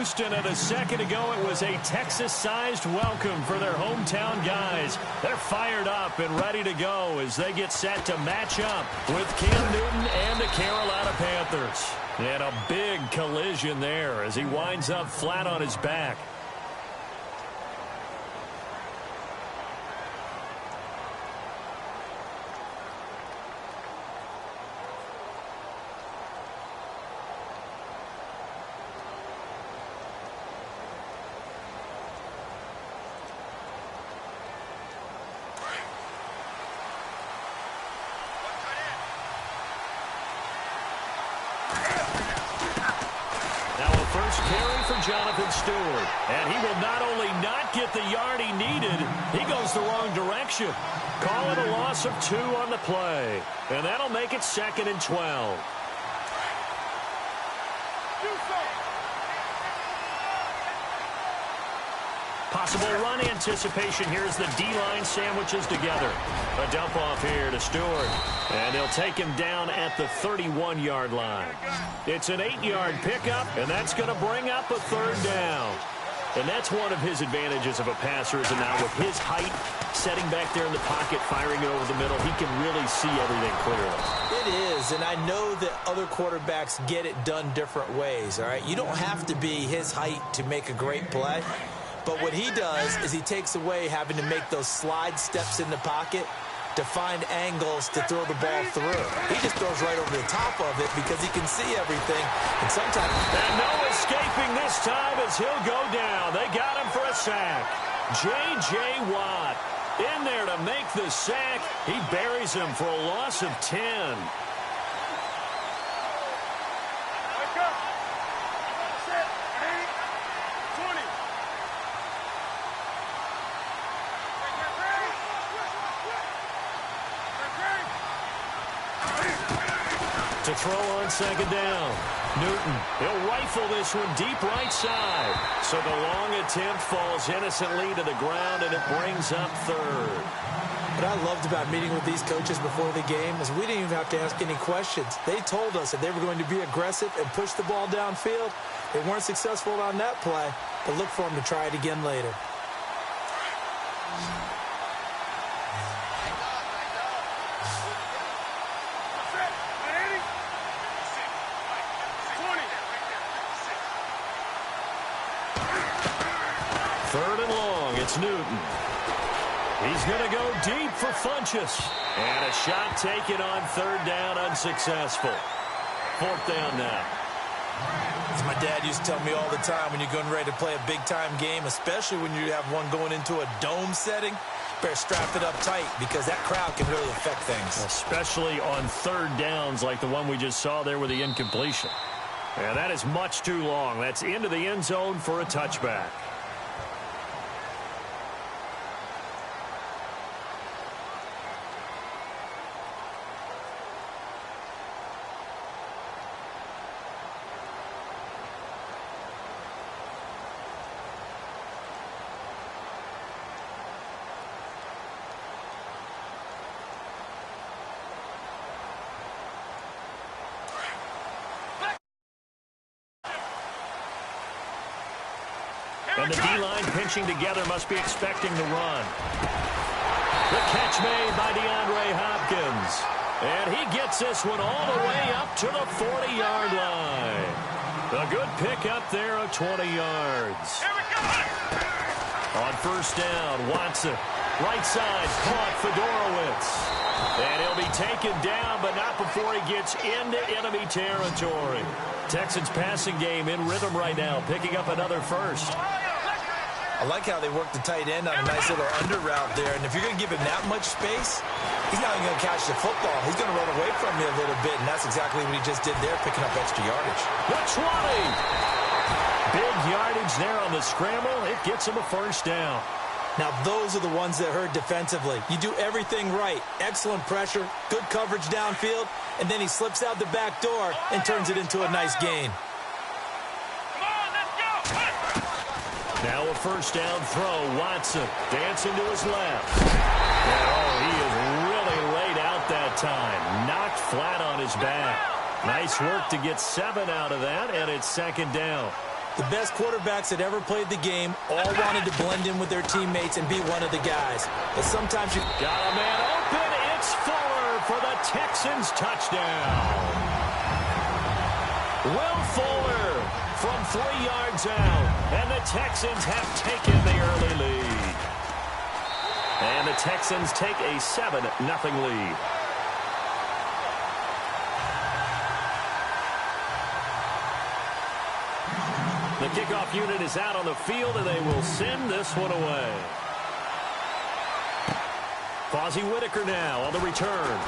Houston, and a second ago it was a Texas-sized welcome for their hometown guys. They're fired up and ready to go as they get set to match up with Cam Newton and the Carolina Panthers. And a big collision there as he winds up flat on his back. Jonathan Stewart, and he will not only not get the yard he needed, he goes the wrong direction. Call it a loss of 2 on the play, and that'll make it 2nd and 12. Possible run anticipation here as the D-line sandwiches together. A dump off here to Stewart, and they'll take him down at the 31-yard line. It's an 8-yard pickup, and that's going to bring up a 3rd down. And that's one of his advantages of a passer, is now with his height, setting back there in the pocket, firing it over the middle, he can really see everything clearly. It is, and I know that other quarterbacks get it done different ways, all right? You don't have to be his height to make a great play. But what he does is he takes away having to make those slide steps in the pocket to find angles to throw the ball through. He just throws right over the top of it because he can see everything. And sometimes... And no escaping this time as he'll go down. They got him for a sack. J.J. Watt in there to make the sack. He buries him for a loss of 10. To throw on 2nd down. Newton, he'll rifle this one deep right side. So the long attempt falls innocently to the ground, and it brings up 3rd. What I loved about meeting with these coaches before the game is we didn't even have to ask any questions. They told us that they were going to be aggressive and push the ball downfield. They weren't successful on that play, but look for them to try it again later. It's Newton. He's going to go deep for Funchess. And a shot taken on 3rd down, unsuccessful. 4th down now. As my dad used to tell me all the time, when you're getting ready to play a big-time game, especially when you have one going into a dome setting, better strap it up tight because that crowd can really affect things. Especially on 3rd downs like the one we just saw there with the incompletion. And that is much too long. That's into the end zone for a touchback. And the D-line pinching together must be expecting the run. The catch made by DeAndre Hopkins. And he gets this one all the way up to the 40-yard line. A good pickup there of 20 yards. On 1st down, Watson. Right side, caught Fedorowicz. And he'll be taken down, but not before he gets into enemy territory. Texans passing game in rhythm right now, picking up another 1st. I like how they work the tight end on a nice little under route there. And if you're going to give him that much space, he's not even going to catch the football. He's going to run away from you a little bit, and that's exactly what he just did there, picking up extra yardage. The 20. Big yardage there on the scramble. It gets him a 1st down. Now, those are the ones that hurt defensively. You do everything right. Excellent pressure, good coverage downfield, and then he slips out the back door and turns it into a nice gain. Now a 1st down throw. Watson dancing to his left. And, he is really laid out that time. Knocked flat on his back. Nice work to get 7 out of that, and it's 2nd down. The best quarterbacks that ever played the game all wanted to blend in with their teammates and be one of the guys. But sometimes you got a man open. It's Fuller for the Texans touchdown. Will Fuller from 3 yards out. And the Texans have taken the early lead. And the Texans take a 7-0 lead. The kickoff unit is out on the field, and they will send this one away. Fozzie Whitaker now on the return.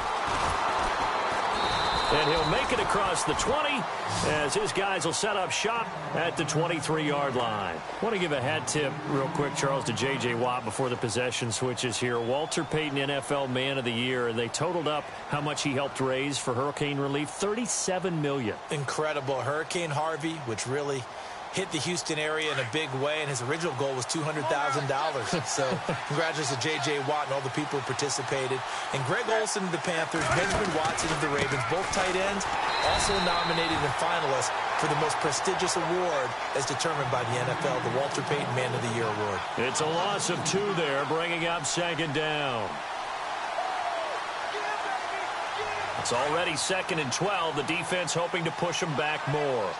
And he'll make it across the 20 as his guys will set up shop at the 23-yard line. I want to give a hat tip real quick, Charles, to J.J. Watt before the possession switches here. Walter Payton, NFL Man of the Year, and they totaled up how much he helped raise for hurricane relief, $37 million. Incredible. Hurricane Harvey, which really hit the Houston area in a big way, and his original goal was $200,000. So congratulations to J.J. Watt and all the people who participated. And Greg Olsen of the Panthers, Benjamin Watson of the Ravens, both tight ends, also nominated and finalists for the most prestigious award as determined by the NFL, the Walter Payton Man of the Year Award. It's a loss of 2 there, bringing up 2nd down. It's already 2nd and 12. The defense hoping to push them back more.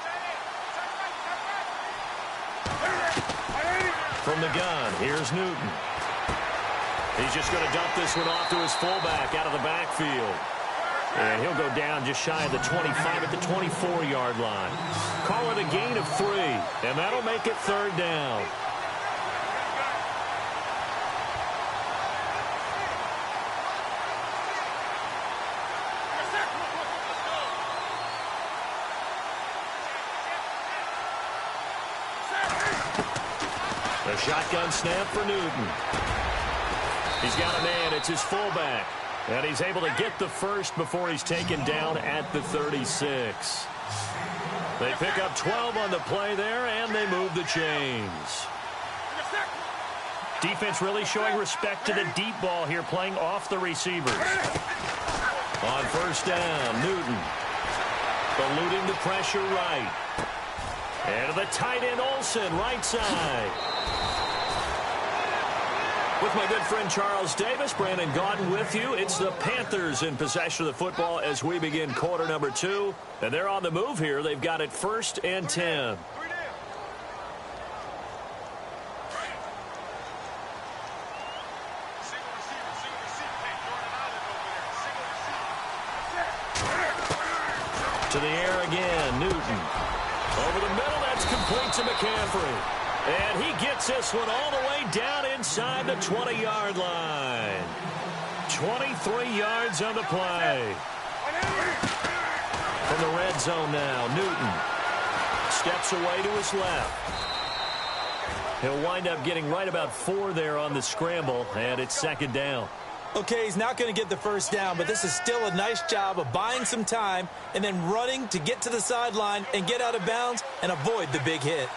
From the gun, here's Newton. He's just going to dump this one off to his fullback out of the backfield. And he'll go down just shy of the 25 at the 24-yard line. Call it a gain of 3, and that'll make it 3rd down. A shotgun snap for Newton. He's got a man. It's his fullback. And he's able to get the first before he's taken down at the 36. They pick up 12 on the play there, and they move the chains. Defense really showing respect to the deep ball here, playing off the receivers. On 1st down, Newton eluding the pressure right. And to the tight end, Olsen, right side. With my good friend Charles Davis, Brandon Gaudin with you. It's the Panthers in possession of the football as we begin quarter number 2. And they're on the move here. They've got it 1st and 10. To the air again, Newton. Over the middle, that's complete to McCaffrey. And he gets this one all the way down inside the 20-yard line. 23 yards on the play. From the red zone now, Newton steps away to his left. He'll wind up getting right about 4 there on the scramble, and it's 2nd down. Okay, he's not going to get the 1st down, but this is still a nice job of buying some time and then running to get to the sideline and get out of bounds and avoid the big hit.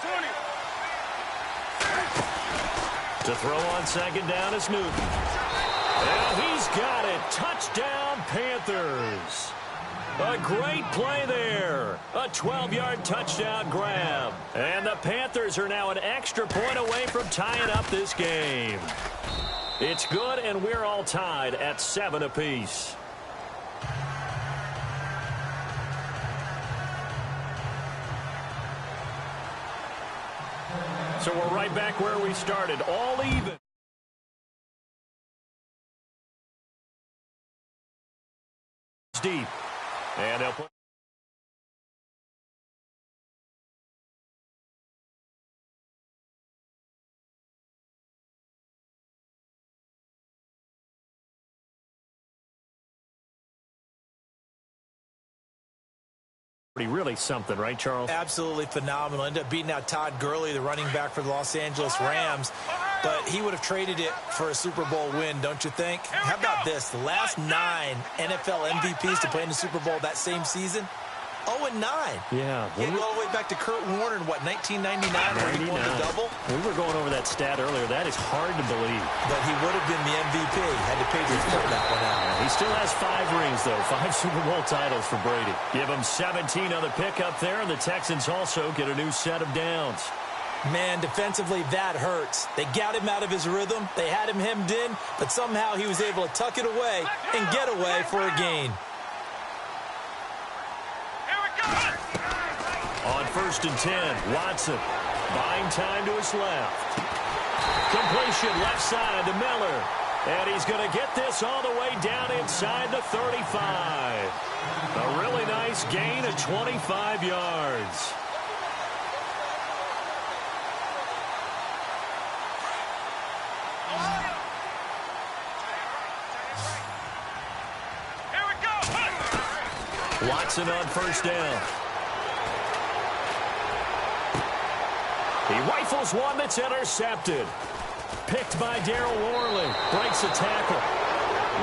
To throw on 2nd down is Newton. And he's got it. Touchdown, Panthers. A great play there. A 12-yard touchdown grab. And the Panthers are now an extra point away from tying up this game. It's good, and we're all tied at 7 apiece. So we're right back where we started, all even. Deep. And they'll put really something, right, Charles? Absolutely phenomenal. Ended up beating out Todd Gurley, the running back for the Los Angeles Rams. But he would have traded it for a Super Bowl win, don't you think? How about this? The last 9 NFL MVPs to play in the Super Bowl that same season, 0-9. Yeah. He all the way back to Kurt Warner in, what, 1999 where he won the double? We were going over that stat earlier. That is hard to believe. But he would have been the MVP had the Patriots pulled that one out. He still has 5 rings, though. 5 Super Bowl titles for Brady. Give him 17 on the pickup there, and the Texans also get a new set of downs. Man, defensively, that hurts. They got him out of his rhythm. They had him hemmed in, but somehow he was able to tuck it away and get away for a gain. On 1st and 10, Watson buying time to his left. Completion left side to Miller. And he's going to get this all the way down inside the 35. A really nice gain of 25 yards. Watson on 1st down. He rifles one that's intercepted. Picked by Darryl Worley. Breaks a tackle.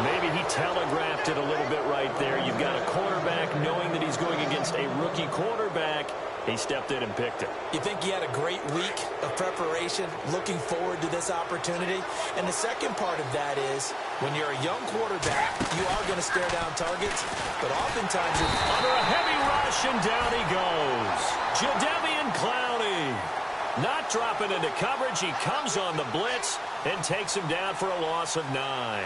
Maybe he telegraphed it a little bit right there. You've got a quarterback knowing that he's going against a rookie quarterback. He stepped in and picked it. You think he had a great week of preparation, looking forward to this opportunity? And the second part of that is, when you're a young quarterback, you are going to stare down targets, but oftentimes you're under a heavy rush, and down he goes. Jadeveon Clowney. Not dropping into coverage. He comes on the blitz and takes him down for a loss of 9.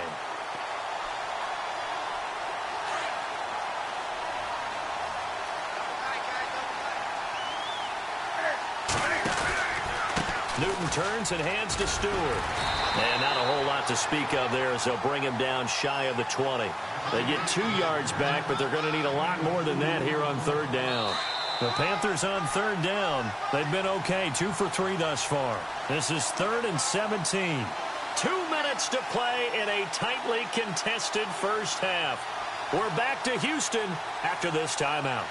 Newton turns and hands to Stewart. And not a whole lot to speak of there as they'll bring him down shy of the 20. They get 2 yards back, but they're going to need a lot more than that here on 3rd down. The Panthers on 3rd down. They've been okay, 2 for 3 thus far. This is 3rd and 17. 2 minutes to play in a tightly contested first half. We're back to Houston after this timeout.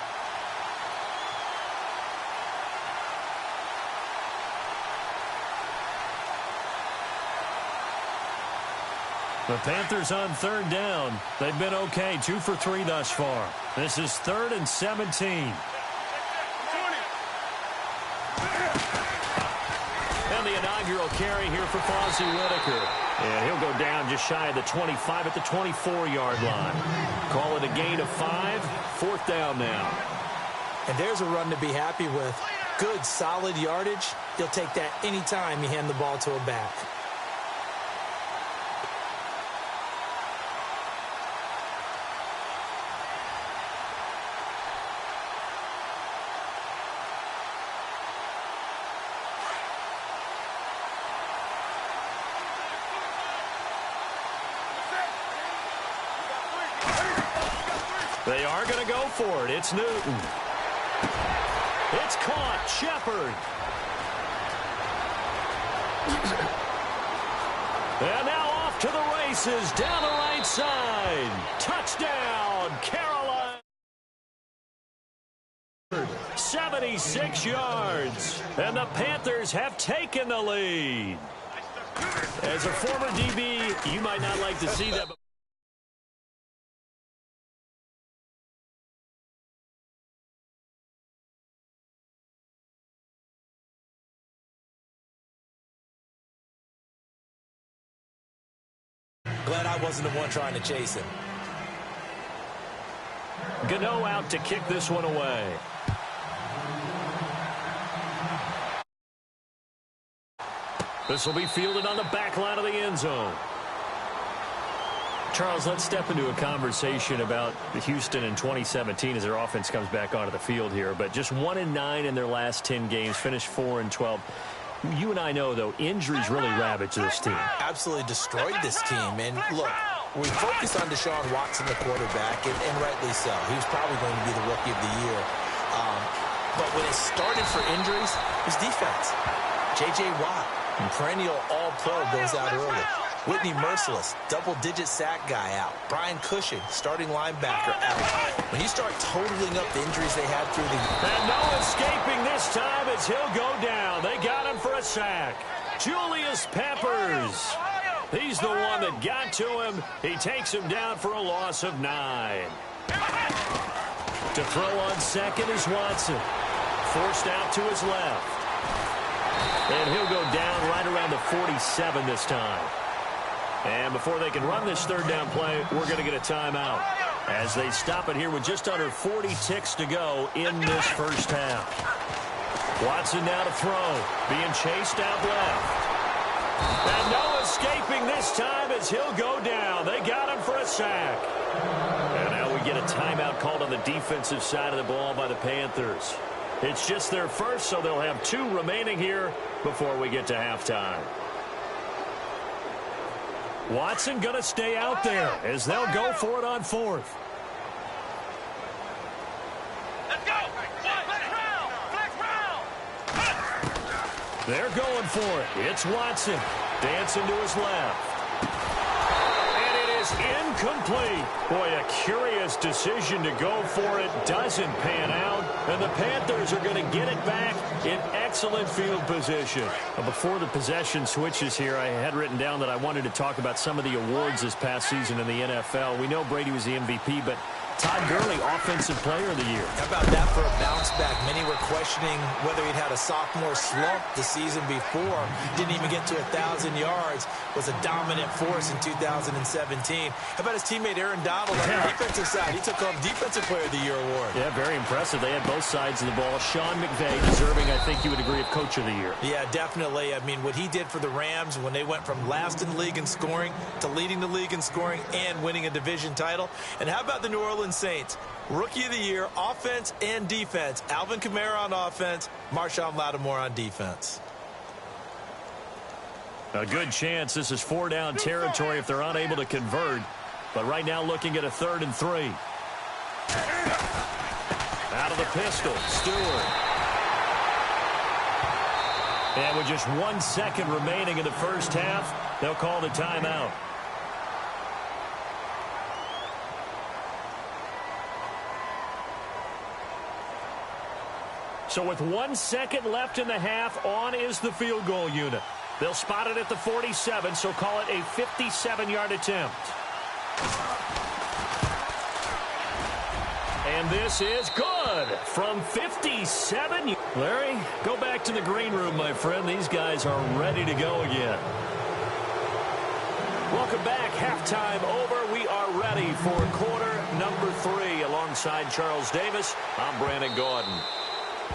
The Panthers on 3rd down. They've been okay, 2 for 3 thus far. This is 3rd and 17. And the inaugural carry here for Fozzie Whitaker. And he'll go down just shy of the 25 at the 24-yard line. Call it a gain of 5. 4th down now. And there's a run to be happy with. Good, solid yardage. You'll take that anytime you hand the ball to a back. They are going to go for it. It's Newton. It's caught. Shepard. And now off to the races down the right side. Touchdown, Carolina. 76 yards. And the Panthers have taken the lead. As a former DB, you might not like to see that. Glad I wasn't the one trying to chase him. Gano out to kick this one away. This will be fielded on the back line of the end zone. Charles, let's step into a conversation about the Houston in 2017 as their offense comes back onto the field here. But just 1-9 in their last 10 games, finished 4-12. You and I know, though, injuries really ravaged this team. Absolutely destroyed this team. And look, we focus on Deshaun Watson, the quarterback, and rightly so. He was probably going to be the rookie of the year. But when it started for injuries, it was defense. J.J. Watt, perennial all-pro, goes out early. Whitney Merciless, double-digit sack guy out. Brian Cushing, starting linebacker, out. When you start totaling up the injuries they had through the year. And no escaping this time as he'll go down. They got him for a sack. Julius Peppers. He's the one that got to him. He takes him down for a loss of 9. To throw on second is Watson. Forced out to his left. And he'll go down right around the 47 this time. And before they can run this third down play, we're going to get a timeout as they stop it here with just under 40 ticks to go in this first half. Watson now to throw, being chased out left. And no escaping this time as he'll go down. They got him for a sack. And now we get a timeout called on the defensive side of the ball by the Panthers. It's just their first, so they'll have 2 remaining here before we get to halftime. Watson going to stay out there as they'll go for it on 4th. Let's go. They're going for it. It's Watson dancing to his left. And it is incomplete. Boy, a curious decision to go for it. Doesn't pan out. And the Panthers are going to get it back in excellent field position. Before the possession switches here, I had written down that I wanted to talk about some of the awards this past season in the NFL. We know Brady was the MVP, but Todd Gurley, Offensive Player of the Year. How about that for a bounce back? Many were questioning whether he'd had a sophomore slump the season before. Didn't even get to 1,000 yards. Was a dominant force in 2017. How about his teammate Aaron Donald on the defensive side? He took home Defensive Player of the Year award. Yeah, very impressive. They had both sides of the ball. Sean McVay deserving, I think you would agree, of Coach of the Year. Yeah, definitely. I mean, what he did for the Rams when they went from last in the league in scoring to leading the league in scoring and winning a division title. And how about the New Orleans Saints? Rookie of the Year, offense and defense. Alvin Kamara on offense, Marshawn Lattimore on defense. A good chance this is 4-down territory if they're unable to convert. But right now looking at a 3rd and 3. Out of the pistol, Stewart. And with just 1 second remaining in the first half, they'll call the timeout. So with 1 second left in the half, on is the field goal unit. They'll spot it at the 47, so call it a 57-yard attempt. And this is good from 57. Larry, go back to the green room, my friend. These guys are ready to go again. Welcome back. Halftime over. We are ready for quarter number 3 alongside Charles Davis. I'm Brandon Gordon.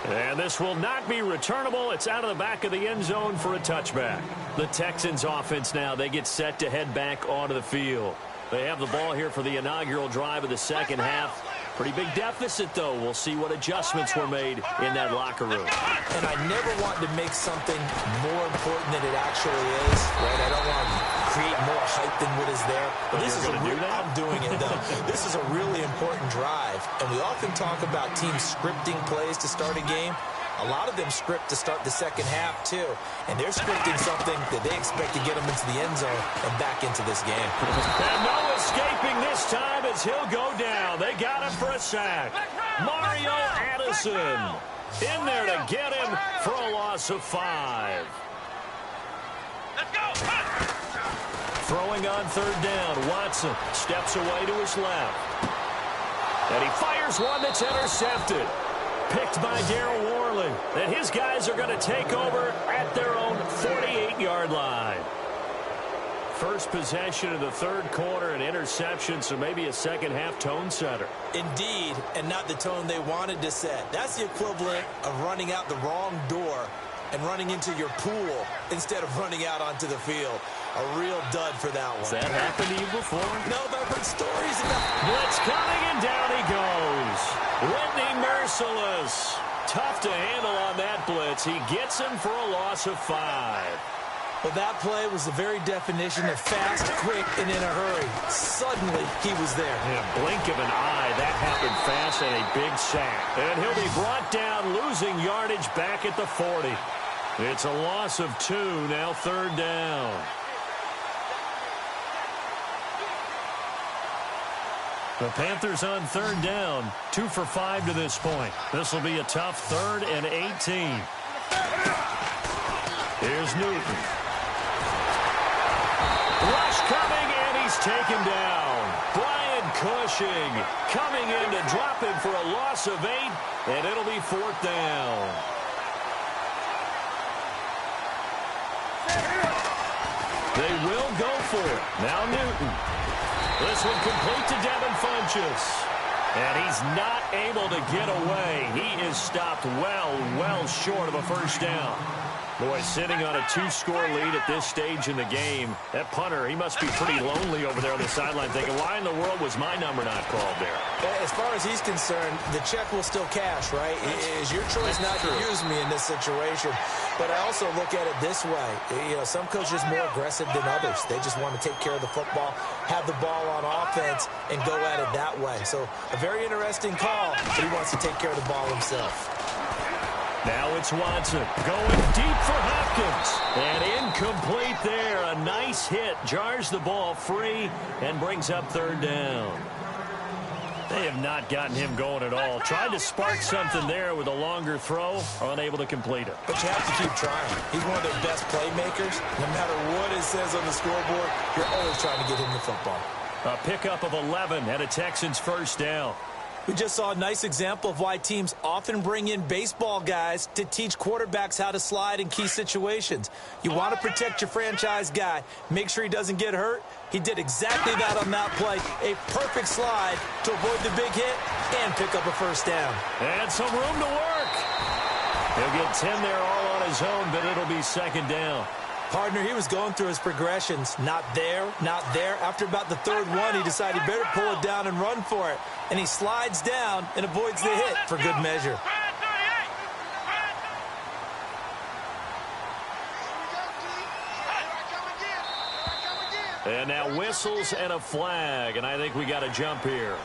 And this will not be returnable. It's out of the back of the end zone for a touchback. The Texans offense now, they get set to head back onto the field. They have the ball here for the inaugural drive of the second half. Pretty big deficit, though. We'll see what adjustments were made in that locker room. And I never want to make something more important than it actually is, right? I don't want to create more hype than what is there. But this is I'm doing it, though. This is a really important drive. And we often talk about teams scripting plays to start a game. A lot of them script to start the second half, too. And they're scripting something that they expect to get them into the end zone and back into this game. And no escaping this time as he'll go down. They got him for a sack. Mario Addison in there to get him for a loss of 5. Let's go. Throwing on 3rd down. Watson steps away to his left. And he fires one that's intercepted. Picked by Darryl Worley. And his guys are going to take over at their own 48-yard line. First possession of the 3rd quarter, an interception, so maybe a second half tone setter. Indeed, and not the tone they wanted to set. That's the equivalent of running out the wrong door and running into your pool instead of running out onto the field. A real dud for that one. Has that happened to you before? No, but I've heard stories about it. Blitz coming, and down he goes. Whitney Merciless. Tough to handle on that blitz. He gets him for a loss of 5. Well, that play was the very definition of fast, quick, and in a hurry. Suddenly, he was there. In a blink of an eye, that happened fast, and a big sack. And he'll be brought down, losing yardage back at the 40. It's a loss of 2, now 3rd down. The Panthers on 3rd down, 2 for 5 to this point. This will be a tough 3rd and 18. Here's Newton. Rush coming, and he's taken down. Brian Cushing coming in to drop him for a loss of 8, and it'll be 4th down. They will go for it. Now Newton. This one complete to Devin Funchess. And he's not able to get away. He is stopped well short of a first down. Boy, sitting on a 2-score lead at this stage in the game, that punter, he must be pretty lonely over there on the sideline thinking, why in the world was my number not called there? As far as he's concerned, the check will still cash, right? It is your choice not to use me in this situation. But I also look at it this way. You know, some coaches are more aggressive than others. They just want to take care of the football, have the ball on offense, and go at it that way. So a very interesting call, but he wants to take care of the ball himself. Now it's Watson going deep for Hopkins. And incomplete there. A nice hit. Jars the ball free and brings up 3rd down. They have not gotten him going at all. Tried to spark something there with a longer throw. Unable to complete it. But you have to keep trying. He's one of their best playmakers. No matter what it says on the scoreboard, you're always trying to get him the football. A pickup of 11 and a Texans 1st down. We just saw a nice example of why teams often bring in baseball guys to teach quarterbacks how to slide in key situations. You want to protect your franchise guy. Make sure he doesn't get hurt. He did exactly that on that play. A perfect slide to avoid the big hit and pick up a first down. And some room to work. He'll get 10 there all on his own, but it'll be 2nd down. Partner, he was going through his progressions. Not there, not there. After about the 3rd one, he decided he better pull it down and run for it. And he slides down and avoids the hit for good measure. And now whistles and a flag, and I think we got a jump here.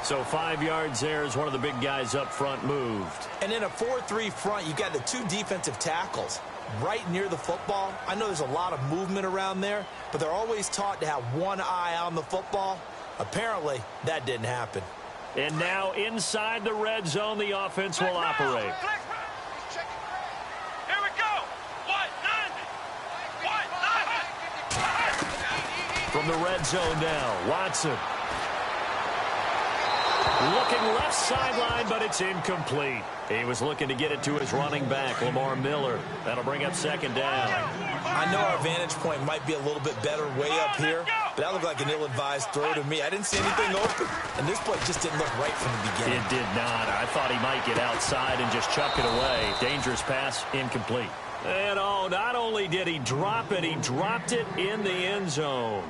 So 5 yards there as one of the big guys up front moved. And in a 4-3 front, you've got the 2 defensive tackles right near the football. I know there's a lot of movement around there, but they're always taught to have one eye on the football. Apparently, that didn't happen. And now inside the red zone, the offense will operate. Here we go. What? 90. From the red zone now, Watson. Looking left sideline, but it's incomplete. He was looking to get it to his running back, Lamar Miller. That'll bring up 2nd down. I know our vantage point might be a little bit better way up here, but that looked like an ill-advised throw to me. I didn't see anything open, and this play just didn't look right from the beginning. It did not. I thought he might get outside and just chuck it away. Dangerous pass, incomplete. And oh, not only did he drop it, he dropped it in the end zone.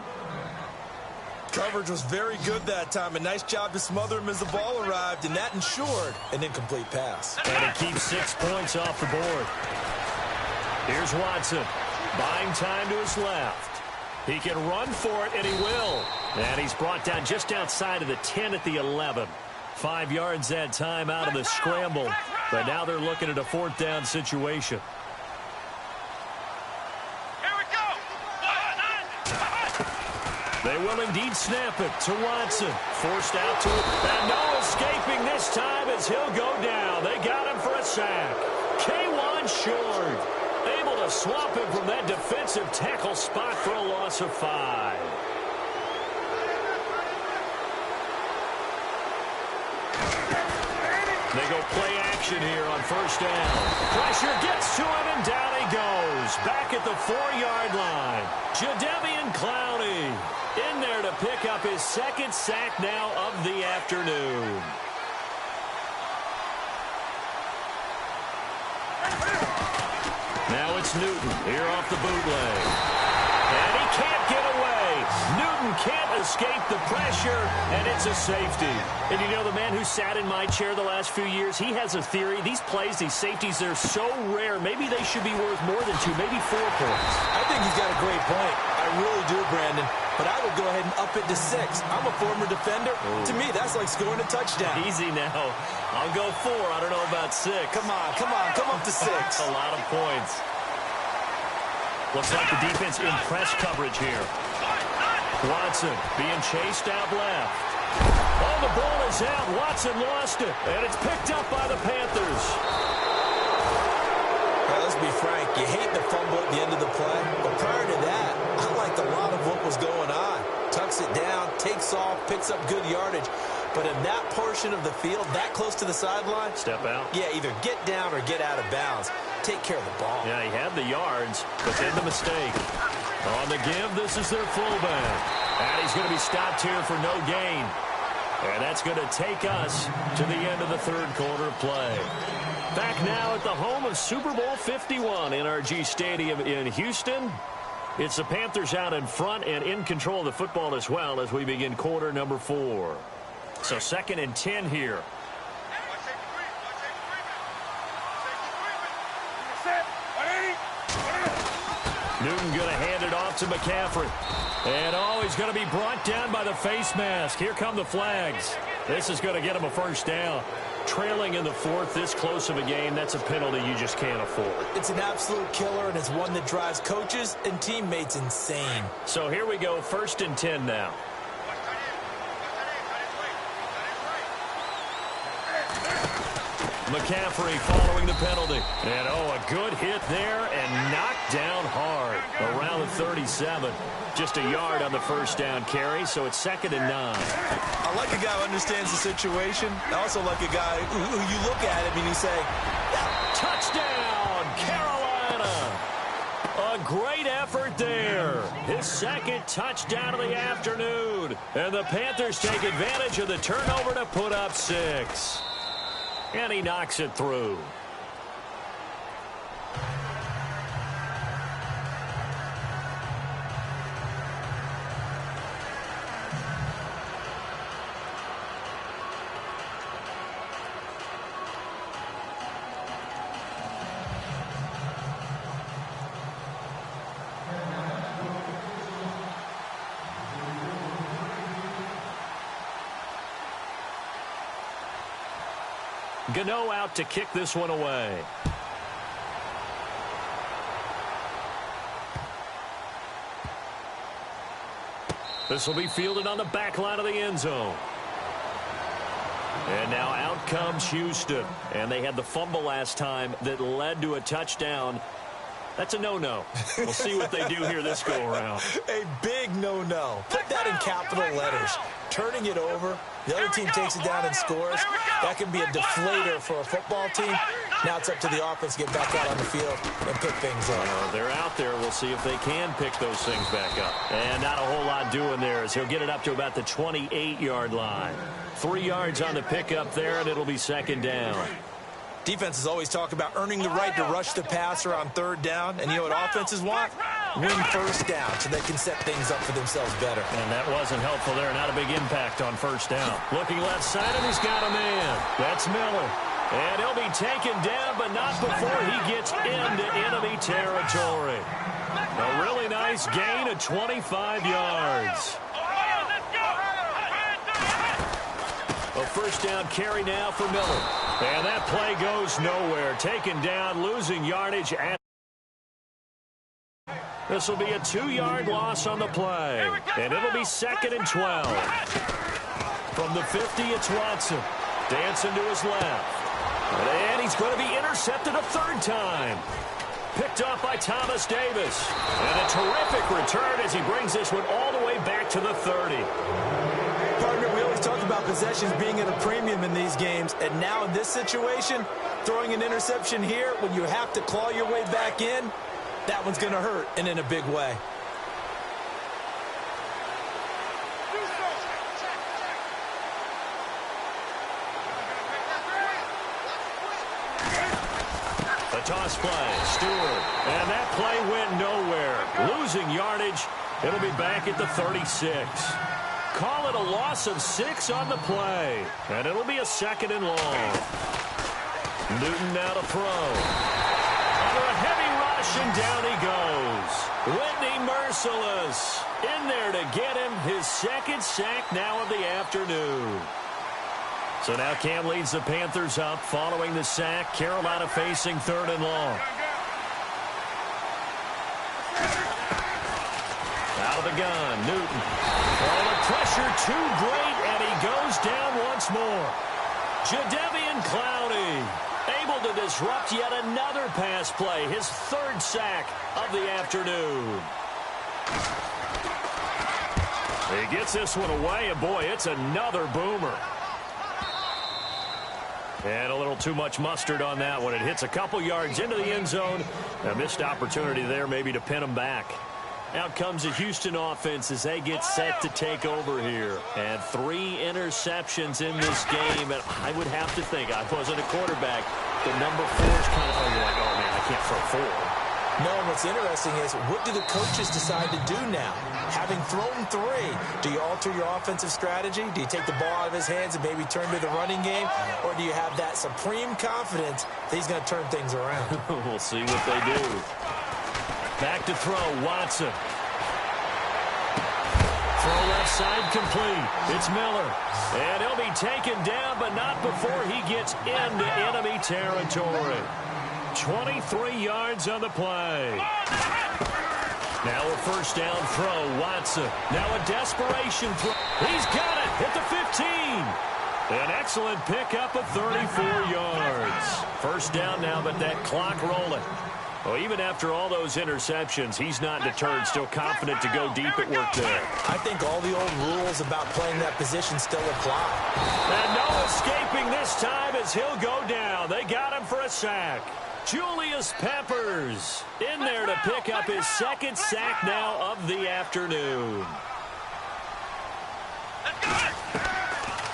Coverage was very good that time. A nice job to smother him as the ball arrived, and that ensured an incomplete pass. And it keeps 6 points off the board. Here's Watson. Buying time to his left. He can run for it, and he will. And he's brought down just outside of the 10 at the 11. 5 yards that time out of the scramble. But now they're looking at a 4th down situation. They will indeed snap it to Watson. Forced out to it. And no escaping this time as he'll go down. They got him for a sack. K1 short. Able to swap him from that defensive tackle spot for a loss of 5. They go play action here on 1st down. Pressure gets to him, and down he goes. Back at the 4-yard line. Jadeveon Clowney in there to pick up his 2nd sack now of the afternoon. Now it's Newton here off the bootleg. And he can't get away. Newton can't escape the pressure, and it's a safety. And you know, the man who sat in my chair the last few years, he has a theory. These plays, these safeties, they're so rare. Maybe they should be worth more than 2, maybe 4 points. I think he's got a great point. I really do, Brandon. But I would go ahead and up it to 6. I'm a former defender. Ooh. To me, that's like scoring a touchdown. Easy now. I'll go 4. I don't know about 6. Come on. Come up to 6. A lot of points. Looks like the defense in press coverage here. Watson being chased out left. Oh, the ball is out. Watson lost it. And it's picked up by the Panthers. Well, let's be frank. You hate the fumble at the end of the play. But prior to that, I liked a lot of what was going on. tucks it down, takes off, picks up good yardage. But in that portion of the field, that close to the sideline, step out. Yeah, either get down or get out of bounds. Take care of the ball. Yeah, he had the yards, but then the mistake. On the give, this is their fullback. And he's going to be stopped here for no gain. And that's going to take us to the end of the third quarter play. Back now at the home of Super Bowl 51, NRG Stadium in Houston. It's the Panthers out in front and in control of the football as well as we begin quarter number 4. So 2nd and 10 here. Newton going to hand it off to McCaffrey. And, he's going to be brought down by the face mask. Here come the flags. This is going to get him a first down. Trailing in the 4th, this close of a game, that's a penalty you just can't afford. It's an absolute killer, and it's one that drives coaches and teammates insane. So here we go, 1st and 10 now. McCaffrey following the penalty. And, a good hit there and knocked down hard around the 37. Just a yard on the first down carry, so it's 2nd and 9. I like a guy who understands the situation. I also like a guy who you look at him and you say, yeah. Touchdown, Carolina. A great effort there. His 2nd touchdown of the afternoon. And the Panthers take advantage of the turnover to put up 6. And he knocks it through. Gano out to kick this one away. This will be fielded on the back line of the end zone. And now out comes Houston. And they had the fumble last time that led to a touchdown. That's a no-no. We'll see what they do here this go-around. A big no-no. Put that in capital letters. Turning it over, the other team takes it down and scores. That can be a deflator for a football team. Now it's up to the offense to get back out on the field and pick things up. They're out there. We'll see if they can pick those things back up. And not a whole lot doing there as he'll get it up to about the 28-yard line. 3 yards on the pickup there, and it'll be 2nd down. Defenses always talk about earning the right to rush the passer on 3rd down. And you know what offenses want? Win 1st down so they can set things up for themselves better. And that wasn't helpful there. Not a big impact on 1st down. Looking left side, and he's got a man. That's Miller. And he'll be taken down, but not before he gets into enemy territory. A really nice gain of 25 yards. A 1st down carry now for Miller. And that play goes nowhere. Taken down, losing yardage. This will be a 2-yard loss on the play. And it'll be 2nd and 12. From the 50, it's Watson. Dancing to his left. And he's going to be intercepted a 3rd time. Picked off by Thomas Davis. And a terrific return as he brings this one all the way back to the 30. Partner, we always talk about possessions being at a premium in these games. And now in this situation, throwing an interception here when you have to claw your way back in, that one's going to hurt, and in a big way. The toss play, Stewart. And that play went nowhere. Losing yardage. It'll be back at the 36. Call it a loss of 6 on the play. And it'll be a 2nd and long. Newton now to throw. Under a heavy rush, and down he goes. Whitney merciless. In there to get him his 2nd sack now of the afternoon. So now Cam leads the Panthers up following the sack. Carolina facing 3rd and long. Out of the gun, Newton. Oh, the pressure too great, and he goes down once more. Jadeveon Clowney able to disrupt yet another pass play, his 3rd sack of the afternoon. He gets this one away, and boy, it's another boomer. And a little too much mustard on that one. It hits a couple yards into the end zone. A missed opportunity there maybe to pin him back. Out comes the Houston offense as they get set to take over here. And 3 interceptions in this game. And I would have to think, I wasn't a quarterback, but number 4 is kind of like, oh, man, I can't throw 4. No, and what's interesting is, what do the coaches decide to do now? Having thrown 3, do you alter your offensive strategy? Do you take the ball out of his hands and maybe turn to the running game? Or do you have that supreme confidence that he's going to turn things around? We'll see what they do. Back to throw, Watson. Throw left side complete. It's Miller. And he'll be taken down, but not before he gets into enemy territory. 23 yards on the play. Now a first down throw, Watson. Now a desperation throw. He's got it at the 15. An excellent pickup of 34 yards. First down now, but that clock rolling. Well, even after all those interceptions, he's not deterred, still confident to go deep at work there. I think all the old rules about playing that position still apply. And no escaping this time as he'll go down. They got him for a sack. Julius Peppers in there to pick up his 2nd sack now of the afternoon.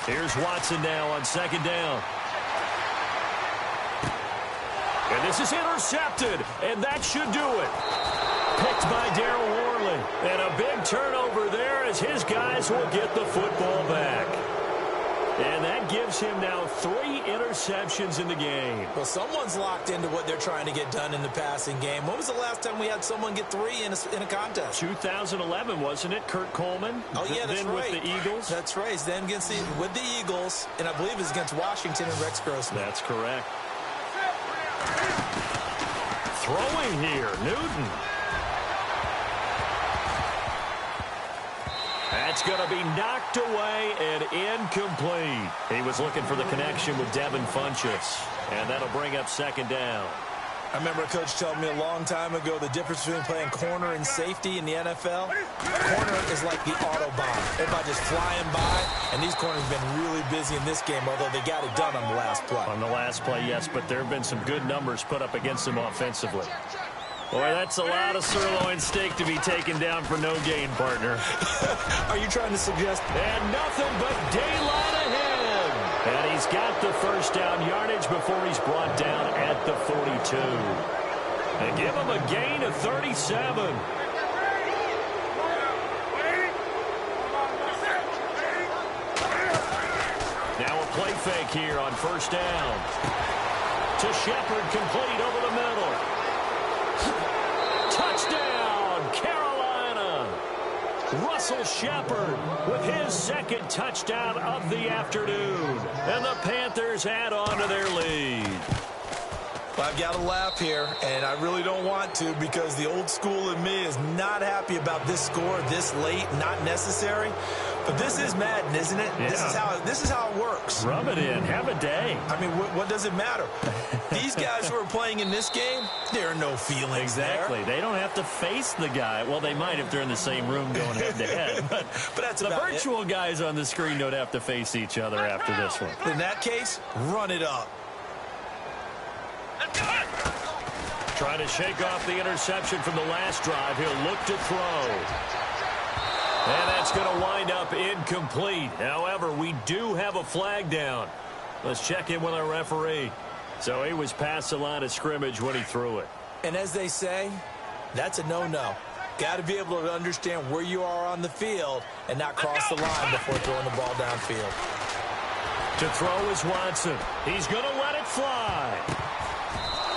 Here's Watson now on 2nd down. And this is intercepted, and that should do it. Picked by Darryl Worley. And a big turnover there as his guys will get the football back. And that gives him now 3 interceptions in the game. Well, someone's locked into what they're trying to get done in the passing game. When was the last time we had someone get 3 in a contest? 2011, wasn't it? Kurt Coleman? Oh, yeah, that's then right. With the Eagles? That's right. Then with the Eagles, and I believe it's against Washington and Rex Grossman. That's correct. Throwing here, Newton. That's going to be knocked away and incomplete. He was looking for the connection with Devin Funchess, and that'll bring up 2nd down. I remember a coach telling me a long time ago the difference between playing corner and safety in the NFL. Corner is like the Autobahn. Everybody just flying by, and these corners have been really busy in this game, although they got it done on the last play. On the last play, yes, but there have been some good numbers put up against them offensively. Boy, that's a lot of sirloin steak to be taken down for no gain, partner. Are you trying to suggest? And nothing but daylight ahead. And he's got the first down yardage before he's brought down at the 42. They give him a gain of 37. Now a play fake here on first down. To Shepard, complete over the middle. Touchdown, Carolina. Russell Shepard with his 2nd touchdown of the afternoon. And the Panthers add on to their lead. Well, I've got to laugh here, and I really don't want to because the old school in me is not happy about this score this late, not necessary. But this is Madden, isn't it? Yeah. This is how it works. Rub it in. Have a day. I mean, what does it matter? These guys who are playing in this game, there are no feelings Exactly. there. They don't have to face the guy. Well, they might if they're in the same room going head-to-head. But that's the about virtual guys on the screen don't have to face each other after this one. In that case, run it up. Trying to shake off the interception from the last drive. He'll look to throw. And that's going to wind up incomplete. However, we do have a flag down. Let's check in with our referee. So he was past the line of scrimmage when he threw it. And as they say, that's a no-no. Got to be able to understand where you are on the field and not cross the line before throwing the ball downfield. To throw is Watson. He's going to let it fly.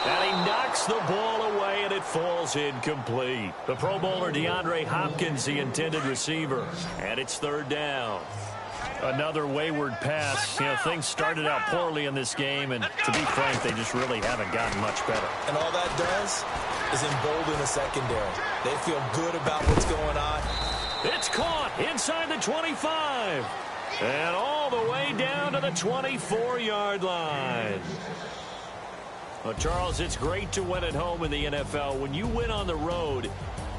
And he knocks the ball away, and it falls incomplete. The Pro Bowler DeAndre Hopkins, the intended receiver. And it's 3rd down. Another wayward pass. You know, things started out poorly in this game, and to be frank, they just really haven't gotten much better. And all that does is embolden the secondary. They feel good about what's going on. It's caught inside the 25. And all the way down to the 24-yard line. Well, Charles, it's great to win at home in the NFL. When you win on the road,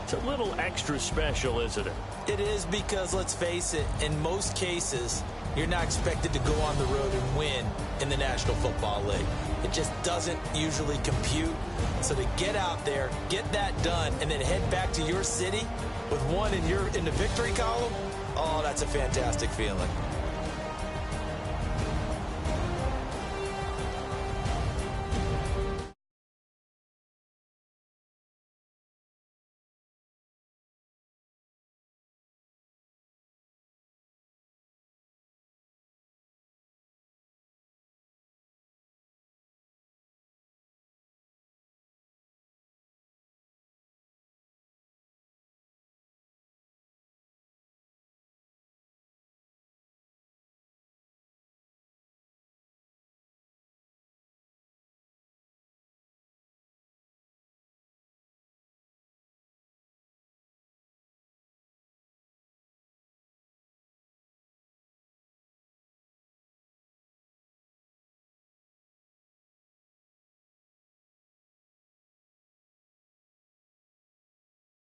It's a little extra special, isn't it? It is, because, let's face it, in most cases, you're not expected to go on the road and win in the National Football League. It just doesn't usually compute. So to get out there, get that done, and then head back to your city with one in the victory column, oh, that's a fantastic feeling.